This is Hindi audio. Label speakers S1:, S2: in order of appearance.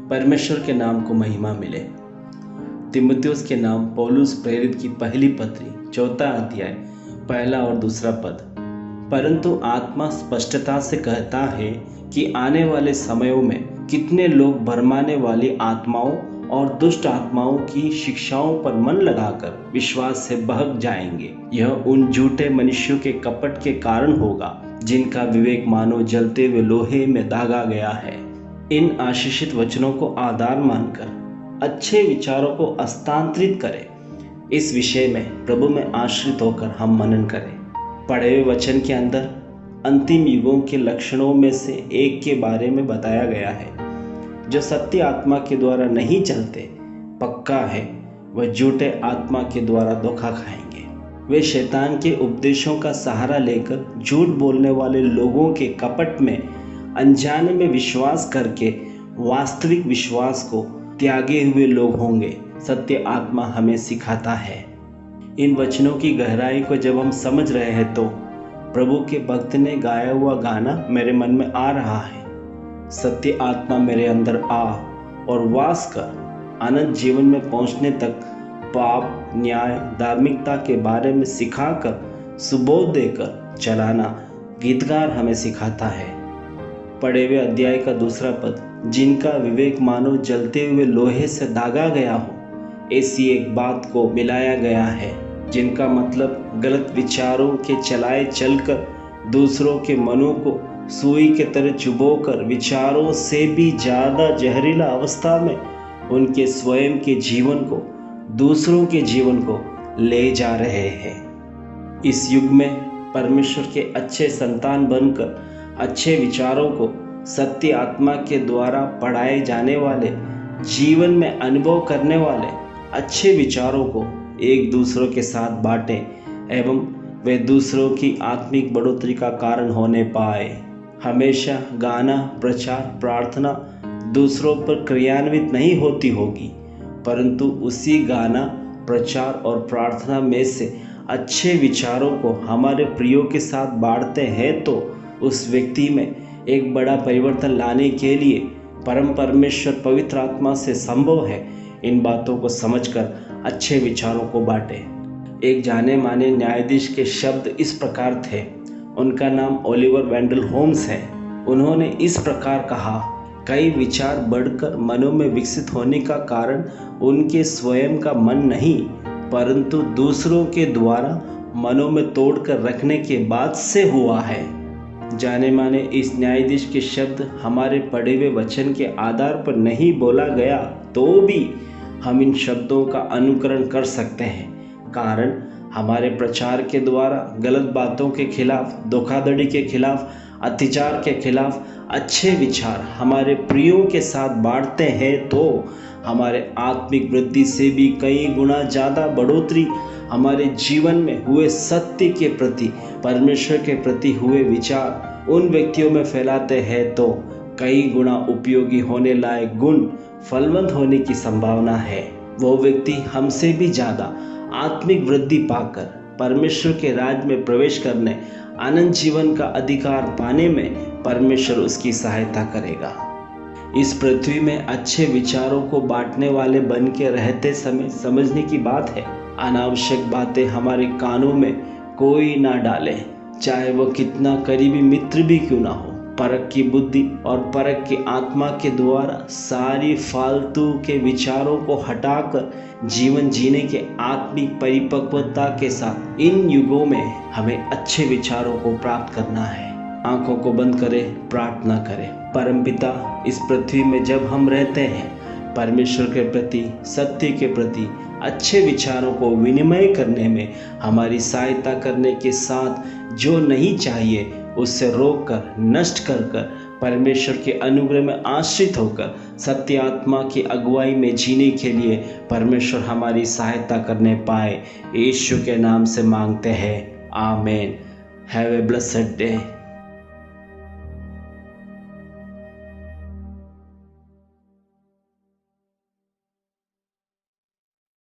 S1: परमेश्वर के नाम को महिमा मिले। तीमुथियुस के नाम पौलुस प्रेरित की पहली पत्री 4 अध्याय 1 और 2 पद। परंतु आत्मा स्पष्टता से कहता है कि आने वाले समयों में कितने लोग भरमाने वाली आत्माओं और दुष्ट आत्माओं की शिक्षाओं पर मन लगाकर विश्वास से बहक जाएंगे। यह उन झूठे मनुष्यों के कपट के कारण होगा जिनका विवेक मानो जलते हुए लोहे में दागा गया है। इन आशीषित वचनों को आधार मानकर अच्छे विचारों को हस्तांतरित करें। इस विषय में प्रभु में आश्रित होकर हम मनन करें। पढ़े हुए वचन के अंदर अंतिम युगों के लक्षणों में से एक के बारे में बताया गया है। जो सत्य आत्मा के द्वारा नहीं चलते, पक्का है वह झूठे आत्मा के द्वारा धोखा खाएंगे। वे शैतान के उपदेशों का सहारा लेकर झूठ बोलने वाले लोगों के कपट में अनजाने में विश्वास करके वास्तविक विश्वास को त्यागे हुए लोग होंगे। सत्य आत्मा हमें सिखाता है। इन वचनों की गहराई को जब हम समझ रहे हैं तो प्रभु के भक्त ने गाया हुआ गाना मेरे मन में आ रहा है। सत्य आत्मा मेरे अंदर आ और वास कर अनंत जीवन में पहुंचने तक पाप, न्याय, धार्मिकता के बारे में सिखाकर सुबोध देकर चलाना गीतकार हमें सिखाता है। पढ़े हुए अध्याय का 2 पद, जिनका विवेक मानो जलते हुए लोहे से दागा गया हो, ऐसी एक बात को मिलाया गया है। जिनका मतलब गलत विचारों के चलाए चलकर दूसरों के मनों को सुई के तरह चुभोकर विचारों से भी ज़्यादा जहरीला अवस्था में उनके स्वयं के जीवन को, दूसरों के जीवन को ले जा रहे हैं। इस युग में परमेश्वर के अच्छे संतान बनकर अच्छे विचारों को सत्य आत्मा के द्वारा पढ़ाए जाने वाले, जीवन में अनुभव करने वाले अच्छे विचारों को एक दूसरों के साथ बांटें एवं वे दूसरों की आत्मिक बढ़ोतरी का कारण होने पाए। हमेशा गाना, प्रचार, प्रार्थना दूसरों पर क्रियान्वित नहीं होती होगी, परंतु उसी गाना, प्रचार और प्रार्थना में से अच्छे विचारों को हमारे प्रियों के साथ बांटते हैं तो उस व्यक्ति में एक बड़ा परिवर्तन लाने के लिए परम परमेश्वर पवित्र आत्मा से संभव है। इन बातों को समझकर अच्छे विचारों को बांटें। एक जाने माने न्यायाधीश के शब्द इस प्रकार थे। उनका नाम ओलिवर वेंडल होम्स है। उन्होंने इस प्रकार कहा, कई विचार बढ़कर मनों में विकसित होने का कारण उनके स्वयं का मन नहीं, परंतु दूसरों के द्वारा मनों में तोड़कर रखने के बाद से हुआ है। जाने माने इस न्यायाधीश के शब्द हमारे पढ़े हुए वचन के आधार पर नहीं बोला गया तो भी हम इन शब्दों का अनुकरण कर सकते हैं, कारण हमारे प्रचार के द्वारा गलत बातों के खिलाफ, धोखाधड़ी के खिलाफ, अत्याचार के खिलाफ अच्छे विचार हमारे प्रियों के साथ बांटते हैं तो हमारे आत्मिक वृद्धि से भी कई गुना ज़्यादा बढ़ोतरी, हमारे जीवन में हुए सत्य के प्रति, परमेश्वर के प्रति हुए विचार उन व्यक्तियों में फैलाते हैं तो कई गुना उपयोगी होने लायक गुण फलवंत होने की संभावना है। वो व्यक्ति हमसे भी ज़्यादा आत्मिक वृद्धि पाकर परमेश्वर के राज्य में प्रवेश करने, अनंत जीवन का अधिकार पाने में परमेश्वर उसकी सहायता करेगा। इस पृथ्वी में अच्छे विचारों को बांटने वाले बन के रहते समय समझने की बात है, अनावश्यक बातें हमारे कानों में कोई ना डाले, चाहे वो कितना करीबी मित्र भी क्यों ना हो। परख की बुद्धि और परख की आत्मा के द्वारा सारी फालतू के विचारों को हटाकर जीवन जीने के आत्मिक परिपक्वता के साथ इन युगों में हमें अच्छे विचारों को प्राप्त करना है। आंखों को बंद करें, प्रार्थना करें। परमपिता, इस पृथ्वी में जब हम रहते हैं, परमेश्वर के प्रति, सत्य के प्रति अच्छे विचारों को विनिमय करने में हमारी सहायता करने के साथ जो नहीं चाहिए उससे रोक कर, नष्ट कर परमेश्वर के अनुग्रह में आश्रित होकर सत्य आत्मा की अगुवाई में जीने के लिए परमेश्वर हमारी सहायता करने पाए, यीशु के नाम से मांगते हैं। आमीन। Have a blessed day.